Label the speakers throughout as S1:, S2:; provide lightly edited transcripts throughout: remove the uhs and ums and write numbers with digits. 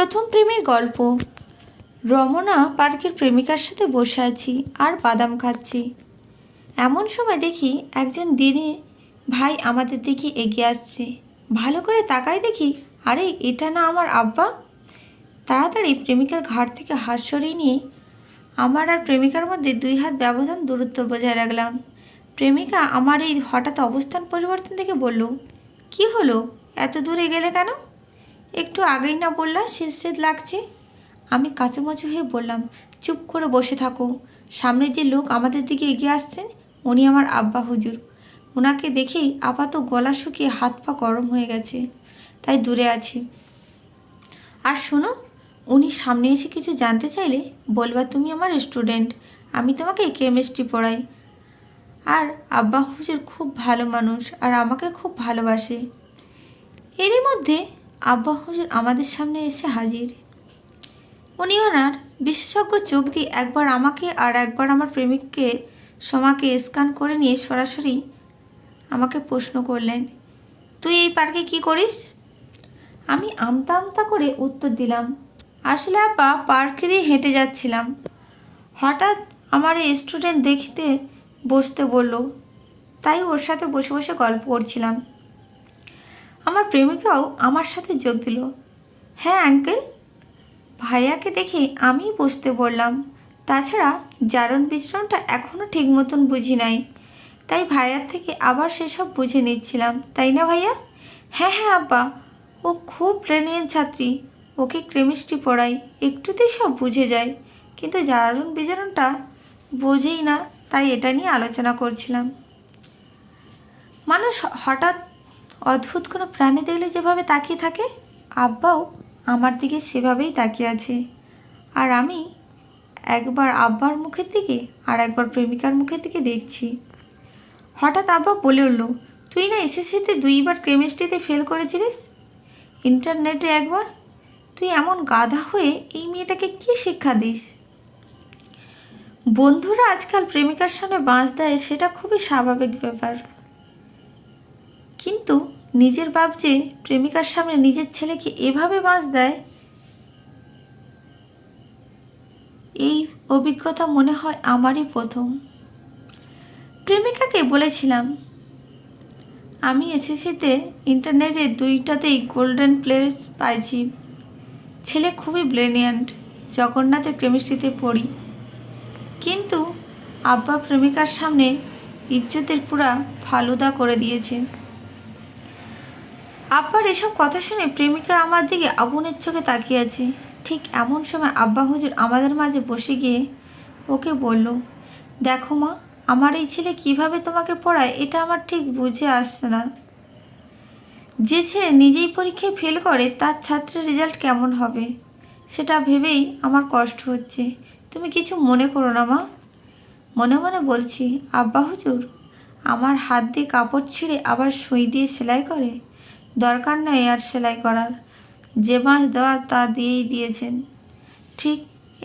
S1: প্রথম প্রেমের গল্প। রমনা পার্কের প্রেমিকার সাথে বসে আছি আর বাদাম খাচ্ছি। এমন সময় দেখি একজন দিদি ভাই আমাদের দিকে এগিয়ে আসছে। ভালো করে তাকাই দেখি, আরে এটা না আমার আব্বা। তাড়াতাড়ি প্রেমিকার ঘাট থেকে হাত সরিয়ে নিয়ে আমার আর প্রেমিকার মধ্যে 2 হাত ব্যবধান দূরত্ব বজায় রাখলাম। প্রেমিকা আমার এই হঠাৎ অবস্থান পরিবর্তন দেখে বলল, কি হলো, এত দূরে গেলে কেন? একটু আগেই না বললা শীত লাগছে। আমি কাঁচুমাচু হয়ে বললাম, চুপ করে বসে থাকো। সামনে যে লোক আমাদের দিকে এগিয়ে আসছেন উনি আমার আব্বা হুজুর। ওনাকে দেখেই আপাতত গলা শুকিয়ে হাত পা গরম হয়ে গেছে, তাই দূরে আছি। আর শোনো, উনি সামনে এসে কিছু জানতে চাইলে বলবা তুমি আমার স্টুডেন্ট, আমি তোমাকে কেমিস্ট্রি পড়াই। আর আব্বা হুজুর খুব ভালো মানুষ আর আমাকে খুব ভালোবাসে। এরই মধ্যে আব্বা হুজুর আমাদের সামনে এসে হাজির। উনি ওনার বিশেষজ্ঞ চোখ দিয়ে একবার আমাকে আর একবার আমার প্রেমিককে সোমাকে স্ক্যান করে নিয়ে সরাসরি আমাকে প্রশ্ন করলেন, তুই এই পার্কে কি করিস? আমি আমতা আমতা করে উত্তর দিলাম, আসলে আব্বা পার্কে দিয়ে হেঁটে যাচ্ছিলাম, হঠাৎ আমার এই স্টুডেন্ট দেখতে বসতে বলল, তাই ওর সাথে বসে বসে গল্প করছিলাম। আমার প্রেমিকাও আমার সাথে যোগ দিল। হ্যাঁ আঙ্কেল। ভাইয়াকে দেখে আমি বসতে বললাম। তাছাড়া জারণ বিচরণটা এখনও ঠিক মতন বুঝি নাই, তাই ভাইয়ার থেকে আবার সেসব বুঝে নিচ্ছিলাম, তাই না ভাইয়া? হ্যাঁ হ্যাঁ আব্বা, ও খুব ব্রিলিয়েন্ট ছাত্রী, ওকে কেমিস্ট্রি পড়াই, একটুতেই সব বুঝে যায়, কিন্তু জারণ বিচরণটা বোঝেই না, তাই এটা নিয়ে আলোচনা করছিলাম। মানুষ হঠাৎ অদ্ভুত কোনো প্রাণী দেখলে যেভাবে তাকিয়ে থাকে, আব্বাও আমার দিকে সেভাবেই তাকিয়ে আছে। আর আমি একবার আব্বার মুখের দিকে আর একবার প্রেমিকার মুখের দিকে দেখছি। হঠাৎ আব্বা বলে উঠল, তুই না এসএসসিতে 2বার কেমিস্ট্রিতে ফেল করেছিলিস, ইন্টারনেটে একবার। তুই এমন গাধা হয়ে এই মেয়েটাকে কী শিক্ষা দিস? বন্ধুরা আজকাল প্রেমিকার সামনে বাঁশ দেয়, সেটা খুবই স্বাভাবিক ব্যাপার, কিন্তু নিজের বাপ যে প্রেমিকার সামনে নিজের ছেলেকে এভাবে বাঁশ দেয়, এই অভিজ্ঞতা মনে হয় আমারই প্রথম। প্রেমিকাকে বলেছিলাম, আমি এসএসসিতে ইন্টারনেটে 2টাতেই গোল্ডেন প্লেস পাইছি। ছেলে খুবই ব্রিলিয়ান্ট, জগন্নাথের কেমিস্ট্রিতে পড়ি। কিন্তু আব্বা প্রেমিকার সামনে ইজ্জতের পুরা ফালুদা করে দিয়েছে। আব্বার এসব কথা শুনে প্রেমিকা আমার দিকে আগুনের চোখে তাকিয়ে আছে। ঠিক এমন সময় আব্বা হুজুর আমাদের মাঝে বসে গিয়ে ওকে বলল, দেখো মা, আমার এই ছেলে কিভাবে তোমাকে পড়ায় এটা আমার ঠিক বুঝে আসছে না। যে ছেলে নিজেই পরীক্ষায় ফেল করে তার ছাত্রের রেজাল্ট কেমন হবে সেটা ভেবেই আমার কষ্ট হচ্ছে। তুমি কিছু মনে করো না মা। মনে মনে বলছি, আব্বা হুজুর আমার হাত দিয়ে কাপড় ছিঁড়ে আবার সুই দিয়ে সেলাই করে, দরকার নেই আর সেলাই করার, যে বাঁশ দেওয়া তা দিয়েই দিয়েছেন। ঠিক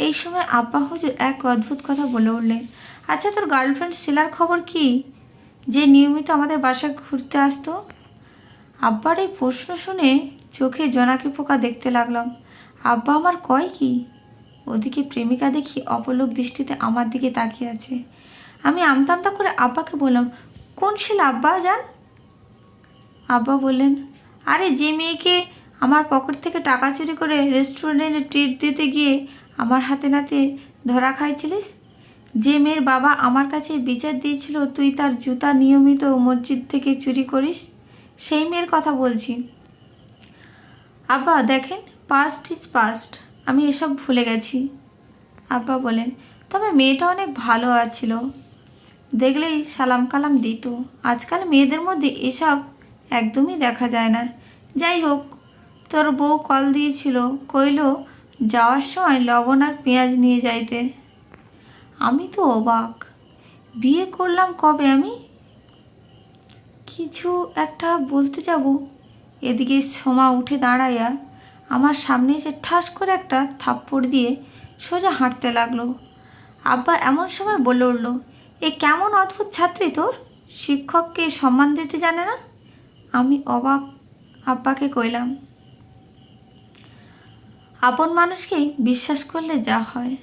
S1: এই সময় আব্বা হুজুর এক অদ্ভুত কথা বলে উঠলেন, আচ্ছা তোর গার্লফ্রেন্ড শিলার খবর কি, যে নিয়মিত আমাদের বাসায় ঘুরতে আসতো? আব্বার এই প্রশ্ন শুনে চোখে জোনাকি পোকা দেখতে লাগলাম। আব্বা আমার কয় কি? ওদিকে প্রেমিকা দেখি অপলক দৃষ্টিতে আমার দিকে তাকিয়ে আছে। আমি আমতা আমতা করে আব্বাকে বললাম, কোন শিলা আব্বা যান? আব্বা বললেন, আরে যে মেয়েকে আমার পকেট থেকে টাকা চুরি করে রেস্টুরেন্টে ট্রিট দিতে গিয়ে আমার হাতে নাতে ধরা খাইছিলিস, যে মেয়ের বাবা আমার কাছে বিচার দিয়েছিল তুই তার জুতা নিয়মিত মসজিদ থেকে চুরি করিস, সেই মেয়ের কথা বলছি। আব্বা দেখেন, পাস্ট ইজ পাস্ট, আমি এসব ভুলে গেছি। আব্বা বলেন, তবে মেয়েটা অনেক ভালো আছিল, দেখলেই সালাম কালাম দিত। আজকাল মেয়েদের মধ্যে এসব একদমই দেখা যায় না। যাই হোক, তোর বউ কল দিয়েছিল, কইল যাওয়ার সময় লবণ আর পেঁয়াজ নিয়ে যাইতে। আমি তো অবাক, বিয়ে করলাম কবে আমি? কিছু একটা বলতে যাব, এদিকে সোমা উঠে দাঁড়াইয়া আমার সামনে এসে ঠাস করে একটা থাপ্পড় দিয়ে সোজা হাঁটতে লাগলো। আব্বা এমন সময় বলে উঠল, এ কেমন অদ্ভুত ছাত্রী তোর, শিক্ষককে সম্মান দিতে জানে না? আমি অবাক আব্বাকে কইলাম। আপন মানুষকেই বিশ্বাস করলে যা হয়।